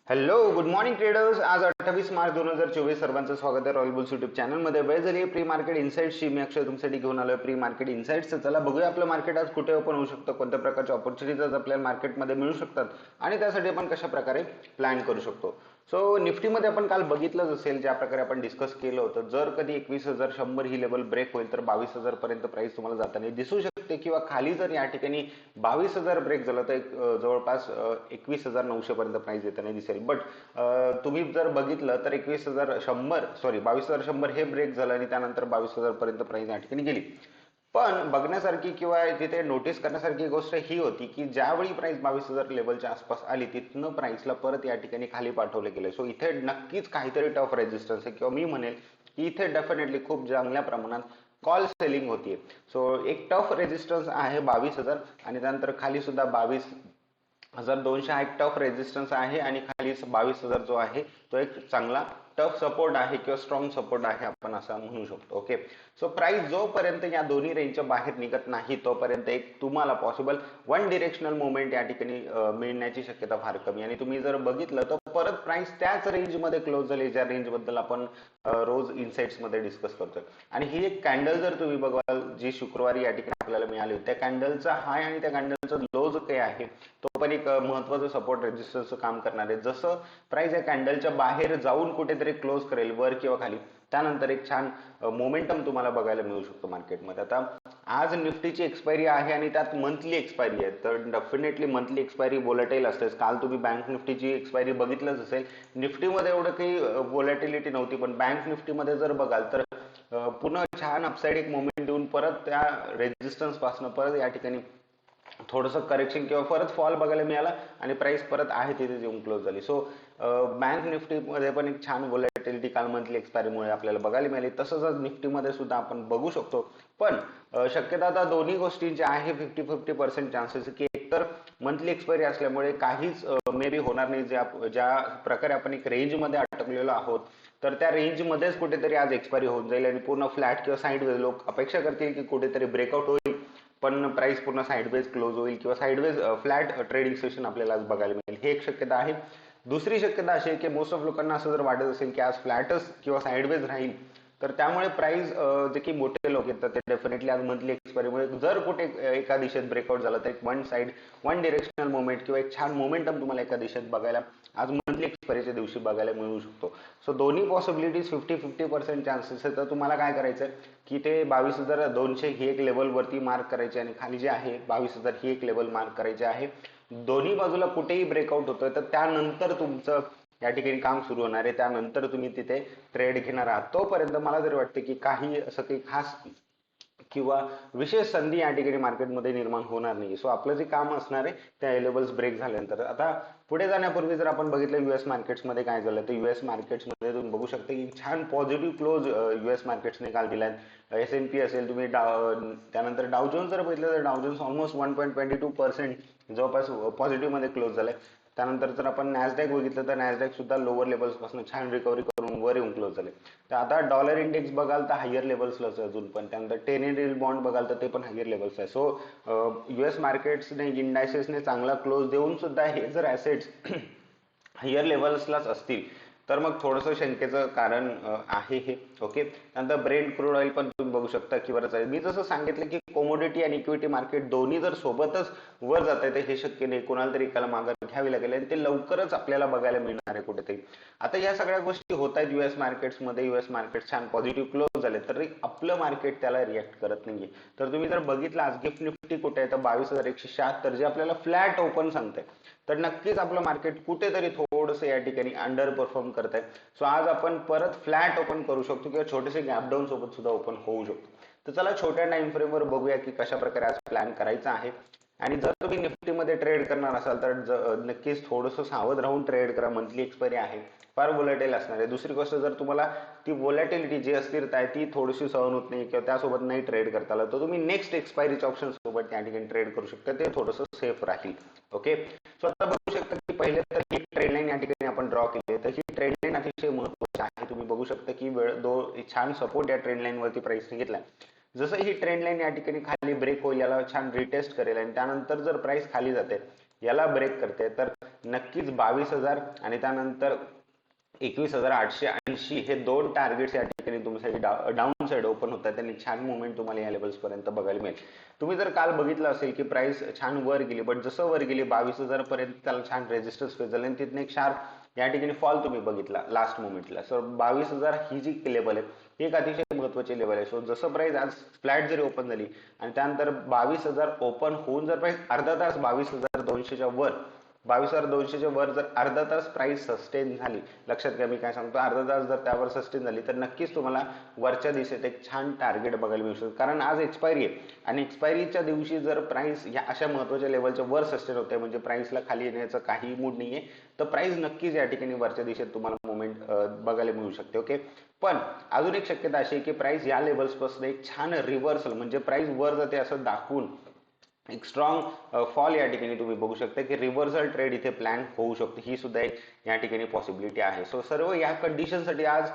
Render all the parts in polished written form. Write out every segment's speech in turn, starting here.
Hello good morning traders. आज 28 मार्च 2024. सर्वांचं स्वागत आहे रॉयल बुल्स युट्यूब चॅनलमध्ये. वेळ झाली आहे प्री मार्केट इन्साइट्सची. मी अक्षय तुमच्यासाठी घेऊन आलोय प्री मार्केट इन्साइट्स. चला बघूया आपलं मार्केट आज कुठे ओपन होऊ शकतं, कोणत्या प्रकारच्या ऑपॉर्च्युनिटीज आपल्याला मार्केटमध्ये मिळू शकतात आणि त्यासाठी आपण कशा प्रकारे प्लॅन करू शकतो. सो निफ्टीमध्ये आपण काल बघितलंच असेल, ज्या प्रकारे आपण डिस्कस केलं होतं, जर कधी 21,100 ही लेवल ब्रेक होईल तर 22,000 पर्यंत प्राइस तुम्हाला जाताना दिसू शकते, किंवा खाली जर या ठिकाणी 22,000 ब्रेक झालं तर जवळपास 21,900 पर्यंत प्राइस येताना दिसेल. बट तुम्ही जर बघितलं तर 22,100 हे ब्रेक झालं आणि त्यानंतर 22,000 पर्यंत प्राइस या ठिकाणी गेली. पण बघण्यासारखी किंवा तिथे नोटीस करण्यासारखी गोष्ट ही होती की ज्यावेळी प्राइस 22,000 लेवलच्या आसपास आली, तिथनं प्राइसला परत या ठिकाणी खाली पाठवले गेले. सो इथे नक्कीच काहीतरी टफ रेजिस्टन्स आहे, किंवा मी म्हणेल की इथे डेफिनेटली खूप चांगल्या प्रमाणात कॉल सेलिंग होतीये. सो एक टफ रेजिस्टन्स आहे 22,000 आणि त्यानंतर खाली सुद्धा 22,200 हा एक टफ रेजिस्टन्स आहे आणि खाली 22,000 जो आहे तो एक चांगला टफ सपोर्ट आहे किंवा स्ट्रॉंग सपोर्ट आहे, आपण असं म्हणू शकतो. ओके, सो प्राइस जोपर्यंत या दोन्ही रेंजच्या बाहेर निघत नाही तोपर्यंत एक तुम्हाला पॉसिबल वन डिरेक्शनल मुवमेंट या ठिकाणी मिळण्याची शक्यता फार कमी. आणि तुम्ही जर बघितलं तर परत प्राइस त्याच रेंजमध्ये क्लोज झाली ज्या रेंज बद्दल आपण रोज इन्साइट्स मध्ये डिस्कस करतोय. आणि ही एक कॅन्डल जर तुम्ही बघाल जी शुक्रवारी या ठिकाणी आपल्याला मिळाली, त्या कॅन्डलचा हाय आणि त्या कॅन्डलचा लो जो काही आहे तो पण एक महत्वाचं सपोर्ट रेजिस्टरचं काम करणार आहे. जसं प्राइस या कॅन्डलच्या बाहेर जाऊन कुठेतरी क्लोज करेल वर किंवा खाली, त्यानंतर एक छान मोमेंटम तुम्हाला बघायला मिळू शकतो मार्केटमध्ये. आता आज निफ्टीची एक्सपायरी आहे आणि त्यात मंथली एक्सपायरी आहे, तर डेफिनेटली मंथली एक्सपायरी वोलेटाईल असतेच. काल तुम्ही बँक निफ्टीची एक्सपायरी बघितलंच असेल. निफ्टीमध्ये एवढं काही वोलॅटिलिटी नव्हती, पण बँक निफ्टीमध्ये जर बघाल तर पुन्हा छान अपसाइड एक मोमेंट देऊन परत त्या रेजिस्टन्स पासून परत या ठिकाणी थोडंसं करेक्शन किंवा परत फॉल बघायला मिळाला आणि प्राइस परत आहे तिथे येऊन क्लोज झाली. सो बँक निफ्टीमध्ये पण एक छान वोलॅटिलिटी काल मंथली एक्सपायरीमुळे आपल्याला बघायला मिळाली. तसंच निफ्टीमध्ये सुद्धा आपण बघू शकतो. पण शक्यता आता दोन्ही गोष्टींची आहे 50-50% चान्सेस, की एकतर मंथली एक्सपायरी असल्यामुळे काहीच मे बी होणार नाही. ज्या प्रकारे आपण एक रेंजमध्ये अटकलेलो आहोत, तर त्या रेंजमध्येच कुठेतरी आज एक्सपायरी होऊन जाईल आणि पूर्ण फ्लॅट किंवा साईडवेज लोक अपेक्षा करतील की कुठेतरी ब्रेकआउट होईल, पण प्राइस पूर्ण साईडवेज क्लोज होईल किंवा साईडवेज फ्लॅट ट्रेडिंग सेशन आपल्याला आज बघायला मिळेल. ही एक शक्यता आहे. दुसरी शक्यता अशी आहे की मोस्ट ऑफ लोकांना असं जर वाटत असेल की आज फ्लॅटच किंवा साईडवेज राहील, तर त्यामुळे प्राइस जे की मोठे लोक येतात ते डेफिनेटली आज मंथली एक्सपायरीमुळे जर कुठे एका दिशेत ब्रेकआउट झाला तर एक वन डिरेक्शनल मोमेंट किंवा एक छान मोमेंटम तुम्हाला एका दिशेत बघायला आज मंथली एक्सपायरीच्या दिवशी बघायला मिळू शकतो. सो दोन्ही पॉसिबिलिटीज 50-50% चान्सेस आहे. तर तुम्हाला काय करायचं की ते 22,200 ही एक लेवल वरती मार्क करायचे आणि खाली जे आहे 22,000 ही एक लेवल मार्क करायचे आहे. दोन्ही बाजूला कुठेही ब्रेकआउट होतोय तर त्यानंतर तुमचं या ठिकाणी काम सुरू होणार आहे, त्यानंतर तुम्ही तिथे ट्रेड घेणार आहात. तोपर्यंत मला तरी वाटते की काही असं काही खास किंवा विशेष संधी या ठिकाणी मार्केटमध्ये निर्माण होणार नाही. सो आपलं जे काम असणार आहे त्या लेवल्स ब्रेक झाल्यानंतर. आता पुढे जाण्यापूर्वी जर आपण बघितलं युएस मार्केट्समध्ये काय झालं, तर युएस मार्केट्समध्ये तुम्ही बघू शकता की छान पॉझिटिव्ह क्लोज युएस मार्केट्सने काल दिलाय. S&P असेल, तुम्ही त्यानंतर डावजोन्स जर बघितलं तर डावजोन्स ऑलमोस्ट 1.22% जवळपास पॉझिटिव्ह मध्ये क्लोज झालाय. त्यानंतर जर आपण नॅसडॅक बघितलं तर नॅसडॅक सुद्धा लोअर लेवल्स पासून छान रिकव्हरी करून वर येऊन क्लोज झाले. तर आता डॉलर इंडेक्स बघाल तर हायर लेवल्सलाच अजून पण. त्यानंतर 10 year बॉन्ड बघाल तर ते पण हायर लेवल्स आहे. सो युएस मार्केट्सने इंडायसेसने चांगला क्लोज देऊन सुद्धा हे जर ऍसेट्स हायर लेवल्सलाच असतील तर मग थोडंसं शंकेचं कारण आहे हे. ओके, त्यानंतर ब्रेंट क्रूड ऑइल पण तुम्ही बघू शकता की वरच आहे. मी जसं सांगितलं की कमोडिटी आणि इक्विटी मार्केट दोन्ही जर सोबतच वर जात आहे तर हे शक्य नाही, कोणाला तरी एकाला मागं घ्यावी लागेल आणि ते लवकरच आपल्याला बघायला मिळणार आहे कुठेतरी. आता या सगळ्या गोष्टी होत आहेत युएस मार्केट्समध्ये. युएस मार्केट छान पॉझिटिव्ह क्लोज झाले तरी आपलं मार्केट त्याला रिॲक्ट करत नाहीये. तर तुम्ही जर बघितलं आज गिफ्ट निफ्टी कुठे आहे तर 22,176 जे आपल्याला फ्लॅट ओपन सांगतंय, तर नक्कीच आपलं मार्केट कुठेतरी थोडंसं या ठिकाणी अंडर परफॉर्म करत आहे. सो आज आपण परत फ्लॅट ओपन करू शकतो किंवा छोटेसे गॅप डाऊन सोबत सुद्धा ओपन होऊ शकतो. तर चला छोट्या टाइम फ्रेमवर बघूया की कशा प्रकारे आज प्लॅन करायचा आहे. आणि जर तुम्ही निफ्टीमध्ये ट्रेड करणार असाल तर नक्कीच थोडंसं सावध राहून ट्रेड करा. मंथली एक्सपायरी आहे, फार वोलॅटाईल असणार आहे. दुसरी गोष्ट, जर तुम्हाला ती वोलॅटिलिटी जी अस्थिरता आहे ती थोडीशी सहन होत नाही किंवा त्यासोबत नाही ट्रेड करता आलं तर तुम्ही नेक्स्ट एक्सपायरीच्या ऑप्शन सोबत त्या ठिकाणी ट्रेड करू शकता, ते थोडंसं सेफ राहील. ओके, सो आता बघू शकता की पहिले तर ही ट्रेड लाईन या ठिकाणी आपण ड्रॉ केली आहे. तर ही ट्रेड लाईन अतिशय महत्त्वाची आहे. तुम्ही बघू शकता की छान सपोर्ट या ट्रेड लाईन वरती प्राइसने घेतलाय. जसं ही ट्रेंड लाईन या ठिकाणी खाली ब्रेक होईल, याला छान रिटेस्ट करेल आणि त्यानंतर जर प्राइस खाली जाते याला ब्रेक करते तर नक्कीच 22,000 आणि त्यानंतर 21,880 हे दोन टार्गेट्स या ठिकाणी तुमच्यासाठी डाऊन साइड ओपन होतात. त्यांनी छान मुवमेंट तुम्हाला या लेवल्स पर्यंत बघायला मिळेल. तुम्ही जर काल बघितलं असेल की प्राइस छान वर गेली, बट जसं वर गेली 22,000 पर्यंत त्याला छान रेजिस्टन्स फेज झाला आणि तिथून एक शार्प या ठिकाणी फॉल तुम्ही बघितला लास्ट मोमेंटला. सो 22,000 ही जी लेवल आहे ही एक अतिशय महत्वाची लेवल आहे. सो जसं प्राइस आज फ्लॅट जरी ओपन झाली आणि त्यानंतर 22,000 ओपन होऊन जर प्राइस अर्धा तास 22,200च्या वर 22,200च्या वर जर अर्धा तास प्राइस सस्टेन झाली, लक्षात घ्या मी काय सांगतो, अर्धा तास जर त्यावर सस्टेन झाली तर नक्कीच तुम्हाला वरच्या दिशेत एक छान टार्गेट बघायला मिळू शकतो. कारण आज एक्सपायरी आहे आणि एक्सपायरीच्या दिवशी जर प्राइस या अशा महत्वाच्या लेवलच्या वर सस्टेन होते म्हणजे प्राइसला खाली येण्याचं काही मूड नाहीये, तर प्राइस नक्कीच या ठिकाणी वरच्या दिशेत तुम्हाला मुवमेंट बघायला मिळू शकते. ओके, पण अजून एक शक्यता अशी आहे की प्राइस या लेवल्स पासून एक छान रिव्हर्सल म्हणजे प्राइस वर जाते असं दाखवून एक स्ट्रॉंग फॉल या ठिकाणी तुम्ही बघू शकता की रिव्हर्सल ट्रेड इथे प्लॅन होऊ शकते. ही सुद्धा एक या ठिकाणी पॉसिबिलिटी आहे. सो सर्व या कंडिशनसाठी आज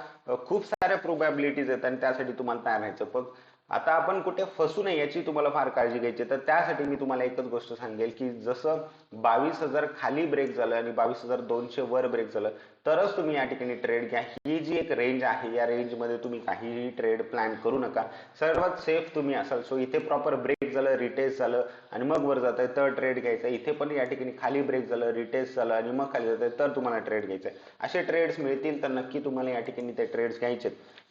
खूप साऱ्या प्रोबॅबिलिटीज आहेत आणि त्यासाठी तुम्हाला तयार राहायचं. पण आता आपण कुठे फसू नये याची तुम्हाला फार काळजी घ्यायची. तर त्यासाठी मी तुम्हाला एकच गोष्ट सांगेल की जसं 22,000 खाली ब्रेक झालं आणि 22,200 वर ब्रेक झालं तरच तुम्ही या ठिकाणी ट्रेड घ्या. ही जी एक रेंज आहे या रेंजमध्ये तुम्ही काहीही ट्रेड प्लॅन करू नका. सर्वात सेफ तुम्ही असाल. सो इथे प्रॉपर ब्रेक झालं, रिटेस्ट झालं आणि मग वर जात आहे तर ट्रेड घ्यायचा. इथे पण या ठिकाणी खाली ब्रेक झालं, रिटेस्ट झालं आणि मग खाली जात आहे तर तुम्हाला ट्रेड घ्यायचा. असे ट्रेड्स मिळतील तर नक्की तुम्हाला या ठिकाणी ते ट्रेड्स घ्यायचे.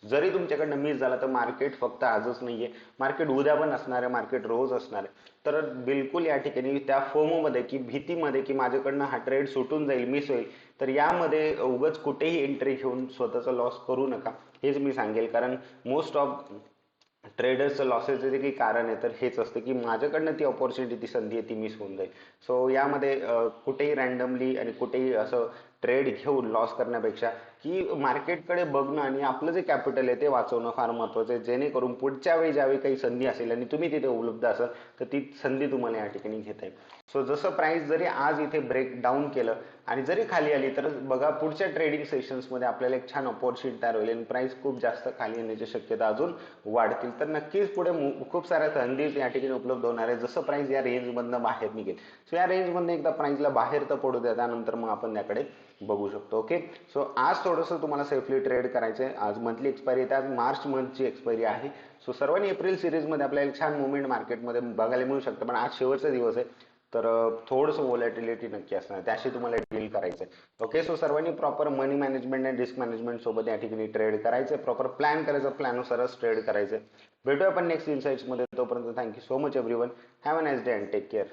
जरी तुमच्याकडनं मिस झाला तर मार्केट फक्त आजच नाहीये, मार्केट उद्या पण असणार आहे, मार्केट रोज असणार आहे. तर बिलकुल या ठिकाणी त्या फोमो मध्ये की भीतीमध्ये की माझ्याकडनं हा ट्रेड सुटून जाईल, मिस होईल, तर यामध्ये उगाच कुठेही एंट्री घेऊन स्वतःचा लॉस करू नका. हेच मी सांगेल. कारण मोस्ट ऑफ ट्रेडर्सचं लॉसेसचे जे काही कारण आहे तर हेच असतं की माझ्याकडनं ती ऑपॉर्च्युनिटी, ती संधी आहे ती मिस होऊन जाईल. सो यामध्ये कुठेही रॅन्डमली आणि कुठेही असं ट्रेड घेऊन लॉस करण्यापेक्षा की मार्केटकडे बघणं आणि आपलं जे कॅपिटल आहे ते वाचवणं फार महत्वाचं आहे. जेणेकरून पुढच्या वेळी ज्यावेळी काही संधी असेल आणि तुम्ही तिथे उपलब्ध असाल तर ती संधी तुम्हाला या ठिकाणी घेता येईल. सो जसं प्राइस जरी आज इथे ब्रेक डाऊन केलं आणि जरी खाली आली तर बघा पुढच्या ट्रेडिंग सेशन्समध्ये आपल्याला एक छान ऑपॉर्च्युनिटी तयार होईल आणि प्राइस खूप जास्त खाली येण्याची शक्यता अजून वाढतील. तर नक्कीच पुढे खूप साऱ्या संधी या ठिकाणी उपलब्ध होणार आहे जसं प्राइस या रेंजमधनं बाहेर निघेल. सो या रेंजमधनं एकदा प्राइसला बाहेर तर पडू द्या, त्यानंतर मग आपण त्याकडे बघू शकतो. ओके, सो आज थोडंसं तुम्हाला सेफली ट्रेड करायचं आहे. आज मंथली एक्सपायरी येते, आज मार्च मंथची एक्सपायरी आहे. सो सर्वांनी एप्रिल सिरीजमध्ये आपल्याला एक छान मुवमेंट मार्केटमध्ये बघायला मिळू शकतं. पण आज शेवटचा दिवस आहे तर थोडंसं व्हॉलॅटिलिटी नक्की असणार, त्याशी तुम्हाला डील करायचं आहे. ओके, सो सर्वांनी प्रॉपर मनी मॅनेजमेंट आणि रिस्क मॅनेजमेंट सोबत या ठिकाणी ट्रेड करायचं, प्रॉपर प्लॅन करायचं, प्लॅननुसारच ट्रेड करायचं. भेटूया आपण नेक्स्ट इन्साइट्समध्ये. तोपर्यंत thank you so much everyone. Have a nice day and take care.